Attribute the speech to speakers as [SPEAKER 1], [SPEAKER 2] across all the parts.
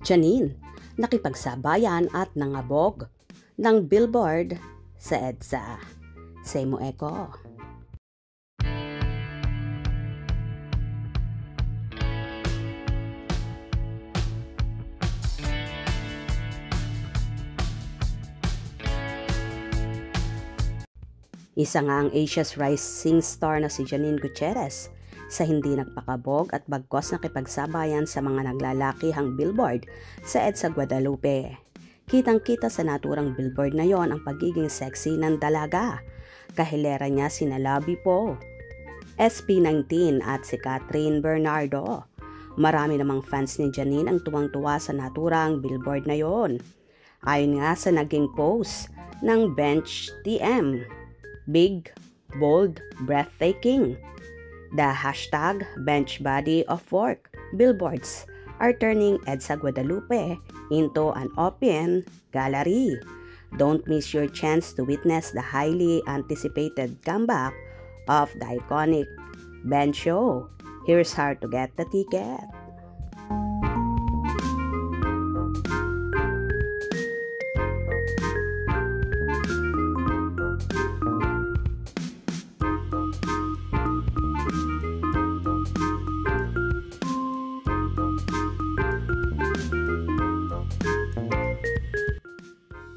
[SPEAKER 1] Janine, nakipagsabayan at nangabog ng billboard sa EDSA. Say mo eko. Isa nga ang Asia's rising star na si Janine Gutierrez sa hindi nagpakabog at bagkos nakipagsabayan sa mga naglalakihang billboard sa EDSA Guadalupe. Kitang-kita sa naturang billboard na yon ang pagiging sexy ng dalaga. Kahilera niya sina Labi Po, SB19 at si Catherine Bernardo. Marami namang fans ni Janine ang tuwang-tuwa sa naturang billboard na yon. Ayon nga sa naging post ng Bench TM, Big, bold, breathtaking. The hashtag Bench Body of Work billboards are turning EDSA Guadalupe into an open gallery. Don't miss your chance to witness the highly anticipated comeback of the iconic Bench show. Here's how to get the ticket.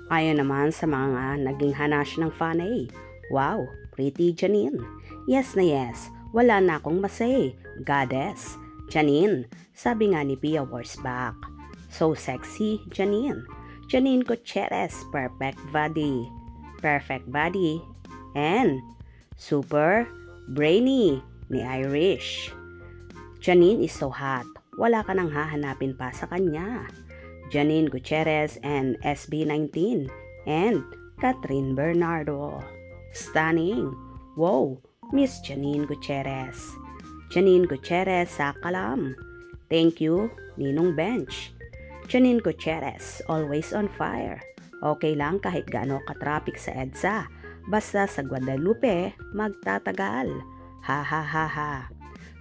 [SPEAKER 1] Ayon naman sa mga naging hanash ng fanay, wow, pretty Janine. Yes na yes, wala na akong masay, goddess. Janine, sabi nga ni Pia Wurzbach. So sexy, Janine. Janine Gutierrez, perfect body, and super brainy ni Irish. Janine is so hot, wala ka nang hahanapin pa sa kanya. Janine Gutierrez and SB19 and Catherine Bernardo. Stunning! Wow! Miss Janine Gutierrez. Janine Gutierrez sa kalam. Thank you, Ninong Bench. Janine Gutierrez, always on fire. Okay lang kahit gaano ka-traffic sa EDSA. Basta sa Guadalupe, magtatagal. Ha ha ha ha.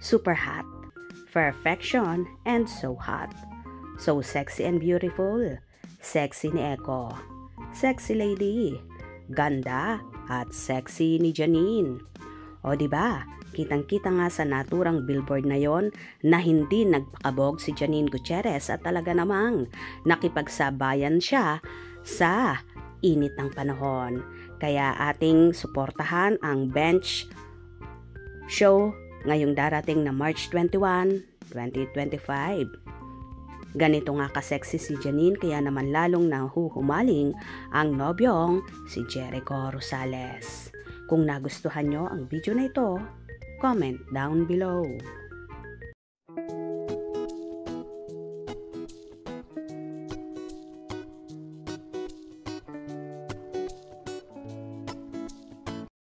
[SPEAKER 1] Super hot. Perfection and so hot. So sexy and beautiful. Sexy ni Eko. Sexy lady. Ganda at sexy ni Janine. O diba? Kitang-kita nga sa naturang billboard na yon na hindi nagpakabog si Janine Gutierrez at talaga namang nakipagsabayan siya sa init ng panahon. Kaya ating suportahan ang Bench show ngayong darating na March 21, 2025. Ganito nga ka-sexy si Janine kaya naman lalong nahuhumaling ang nobyong si Jericho Rosales. Kung nagustuhan nyo ang video na ito, comment down below.